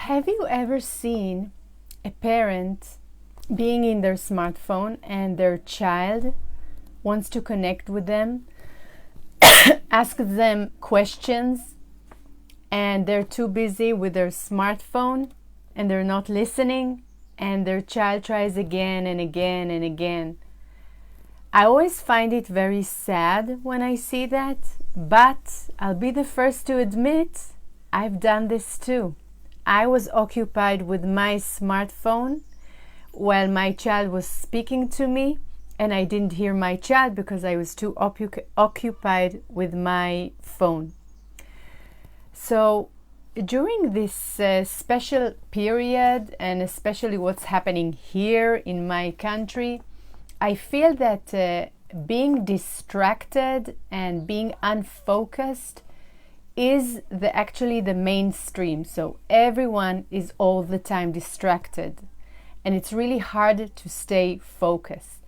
Have you ever seen a parent being in their smartphone and their child wants to connect with them, ask them questions, and they're too busy with their smartphone and they're not listening, and their child tries again and again and again? I always find it very sad when I see that, but I'll be the first to admit I've done this too. I was occupied with my smartphone while my child was speaking to me, and I didn't hear my child because I was too occupied with my phone. So during this special period, and especially what's happening here in my country, I feel that being distracted and being unfocused is actually the mainstream. So everyone is all the time distracted, and it's really hard to stay focused.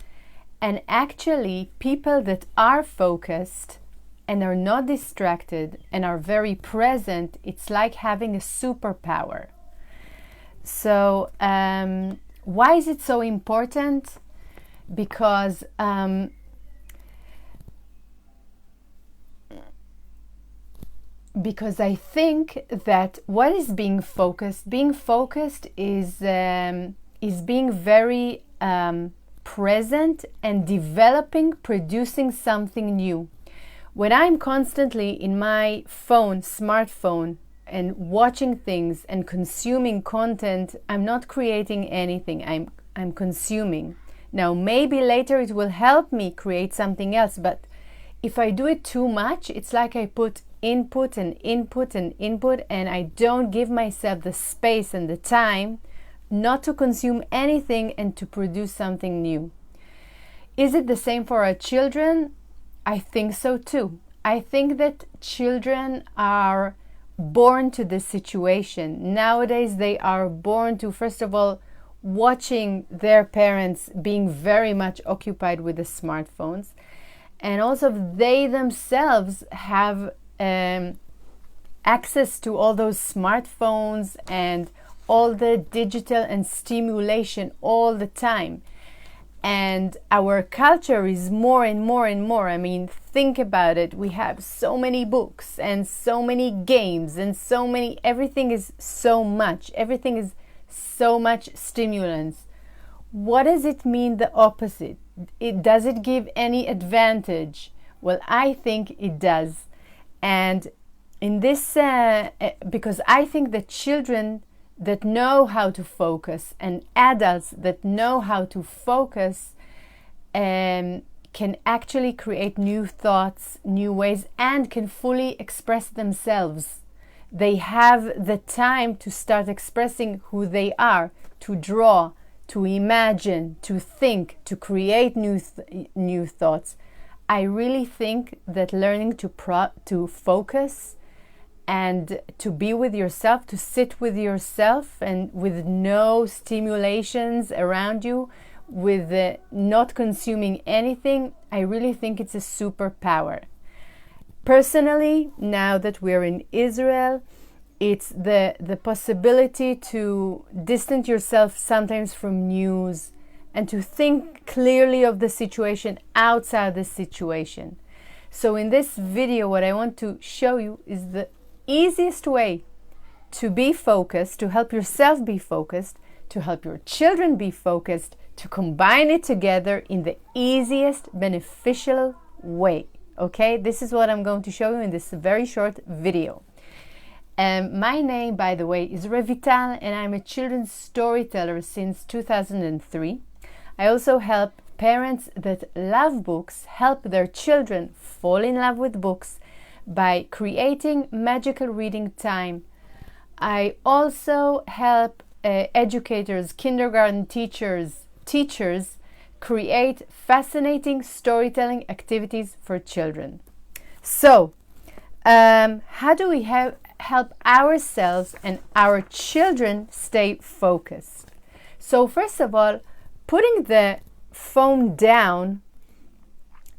And actually, people that are focused and are not distracted and are very present, it's like having a superpower. So why is it so important? Because I think that what is being focused is being very present and developing, producing something new. When I'm constantly in my smartphone, and watching things and consuming content, I'm not creating anything. I'm consuming. Now, maybe later it will help me create something else, but if I do it too much, it's like I put input and input and input, and I don't give myself the space and the time not to consume anything and to produce something new. Is it the same for our children? I think so too. I think that children are born to this situation. Nowadays, they are born to, first of all, watching their parents being very much occupied with the smartphones, and also they themselves have access to all those smartphones and all the digital and stimulation all the time. And our culture is more and more and more. I mean, think about it. We have so many books and so many games and everything is so much. Everything is so much stimulants. What does it mean the opposite? Does it give any advantage? Well, I think it does. And in this, because I think that children that know how to focus and adults that know how to focus can actually create new thoughts, new ways, and can fully express themselves. They have the time to start expressing who they are, to draw, to imagine, to think, to create new thoughts. I really think that learning to focus and to be with yourself, to sit with yourself and with no stimulations around you, with not consuming anything, I really think it's a superpower. Personally, now that we're in Israel, it's the possibility to distance yourself sometimes from news and to think clearly of the situation outside the situation. So in this video, what I want to show you is the easiest way to be focused, to help yourself be focused, to help your children be focused, to combine it together in the easiest beneficial way. Okay, this is what I'm going to show you in this very short video. My name, by the way, is Revital, and I'm a children's storyteller since 2003. I also help parents that love books help their children fall in love with books by creating magical reading time. I also help educators, kindergarten teachers create fascinating storytelling activities for children. So, how do we help ourselves and our children stay focused? So first of all, putting the phone down,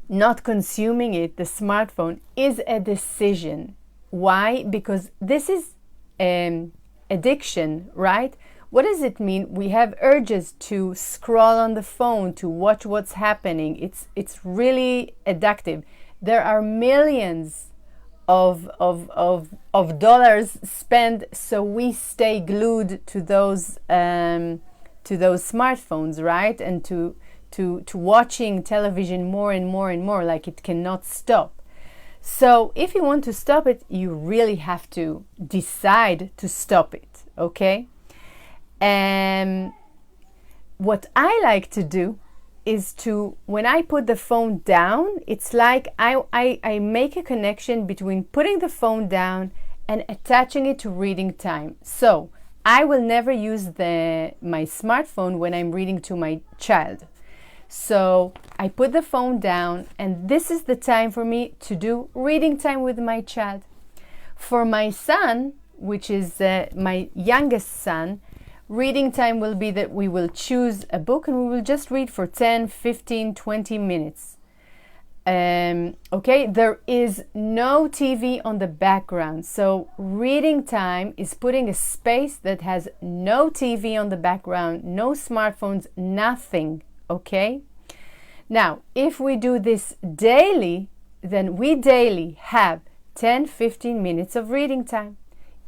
not consuming it, the smartphone, is a decision. Why? Because this is addiction, right? What does it mean? We have urges to scroll on the phone, to watch what's happening. It's really addictive. There are millions of dollars spent so we stay glued to those smartphones, right? And to watching television more and more and more, like it cannot stop. So if you want to stop it, you really have to decide to stop it, okay? And what I like to do is to, when I put the phone down, it's like I make a connection between putting the phone down and attaching it to reading time. So I will never use my smartphone when I'm reading to my child. So I put the phone down, and this is the time for me to do reading time with my child. For my son, which is my youngest son, reading time will be that we will choose a book and we will just read for 10, 15, 20 minutes. Okay, there is no TV on the background. So reading time is putting a space that has no TV on the background, no smartphones, nothing. Okay? Now, if we do this daily, then we daily have 10, 15 minutes of reading time.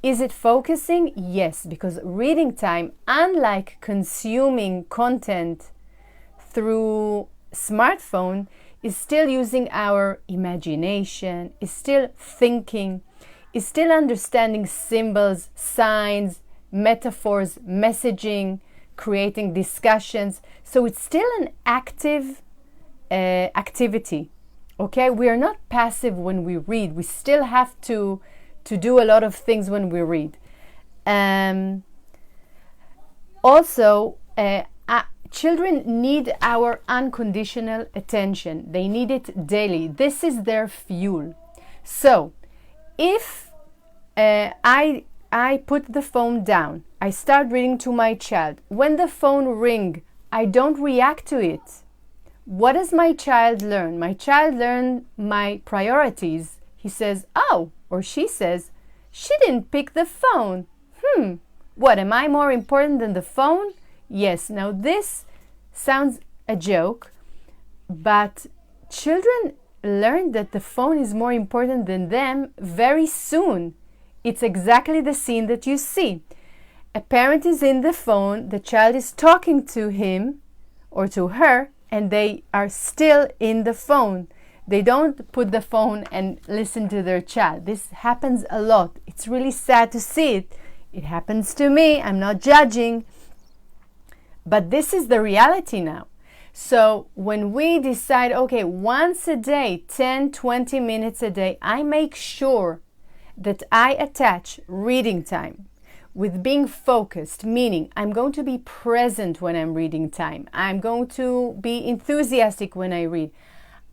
Is it focusing? Yes, because reading time, unlike consuming content through smartphone, is still using our imagination, is still thinking, is still understanding symbols, signs, metaphors, messaging, creating discussions. So it's still an active activity. Okay, we are not passive when we read. We still have to do a lot of things when we read. Also, children need our unconditional attention. They need it daily. This is their fuel. So if I put the phone down, I start reading to my child. When the phone rings, I don't react to it. What does my child learn? My child learns my priorities. He says, oh, or she says, she didn't pick the phone. What, am I more important than the phone? Yes, now this sounds a joke, but children learn that the phone is more important than them very soon. It's exactly the scene that you see. A parent is in the phone, the child is talking to him or to her, and they are still in the phone. They don't put the phone and listen to their child. This happens a lot. It's really sad to see it. It happens to me. I'm not judging. But this is the reality now. So when we decide, okay, once a day, 10, 20 minutes a day, I make sure that I attach reading time with being focused, meaning I'm going to be present when I'm reading time. I'm going to be enthusiastic when I read.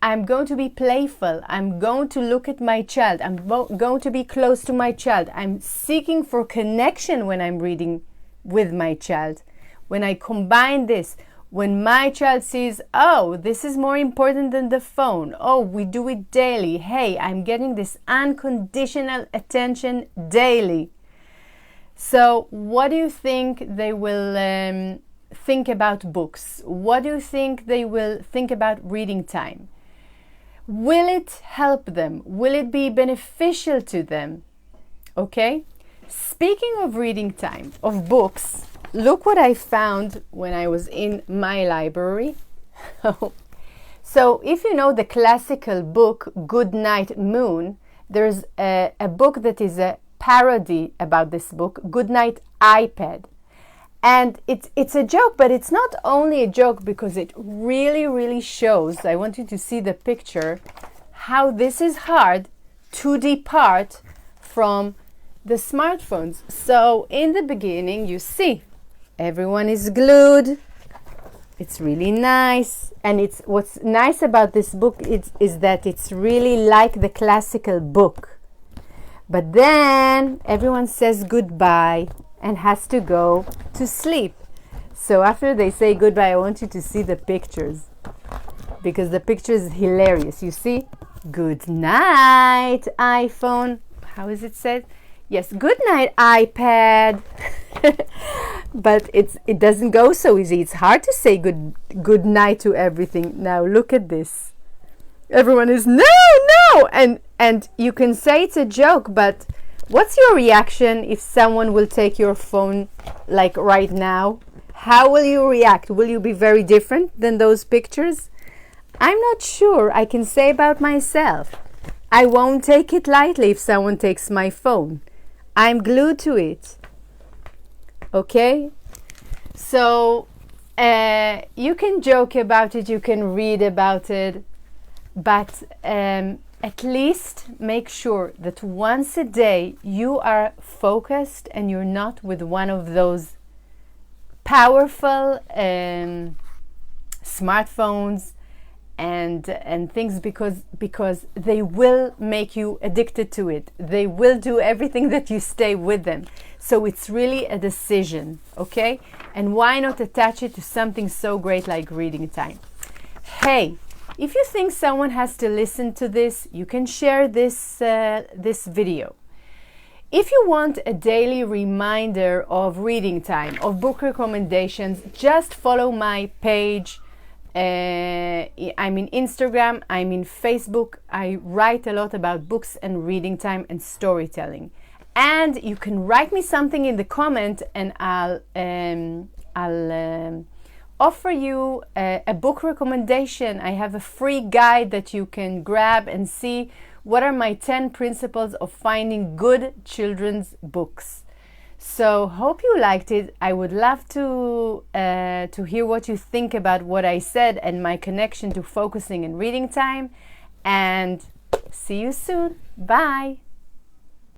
I'm going to be playful. I'm going to look at my child. I'm going to be close to my child. I'm seeking for connection when I'm reading with my child. When I combine this, when my child sees, oh, this is more important than the phone. Oh, we do it daily. Hey, I'm getting this unconditional attention daily. So what do you think they will think about books? What do you think they will think about reading time? Will it help them? Will it be beneficial to them? Okay? Speaking of reading time, of books, look what I found when I was in my library. So if you know the classical book Good Night Moon, there's a book that is a parody about this book, Good Night iPad. And it's a joke, but it's not only a joke because it really, really shows, I want you to see the picture, how this is hard to depart from the smartphones. So in the beginning, you see, everyone is glued. It's really nice. And it's what's nice about this book is that it's really like the classical book. But then everyone says goodbye and has to go to sleep. So after they say goodbye, I want you to see the pictures because the picture is hilarious. You see, good night, iPhone. How is it said? Yes, good night, iPad. But it doesn't go so easy. It's hard to say good night to everything. Now look at this. Everyone is no, no, and you can say it's a joke, but what's your reaction if someone will take your phone like right now? How will you react? Will you be very different than those pictures? I'm not sure. I can say about myself, I won't take it lightly if someone takes my phone. I'm glued to it. Okay? So you can joke about it, you can read about it, but at least make sure that once a day you are focused and you're not with one of those powerful smartphones and things, because they will make you addicted to it. They will do everything that you stay with them. So it's really a decision, okay? And why not attach it to something so great like reading time? Hey, if you think someone has to listen to this, you can share this video. If you want a daily reminder of reading time, of book recommendations, just follow my page. I'm in Instagram, I'm in Facebook. I write a lot about books and reading time and storytelling. And you can write me something in the comment, and I'll offer you a book recommendation. I have a free guide that you can grab and see what are my 10 principles of finding good children's books. So hope you liked it. I would love to hear what you think about what I said and my connection to focusing and reading time. And see you soon. Bye.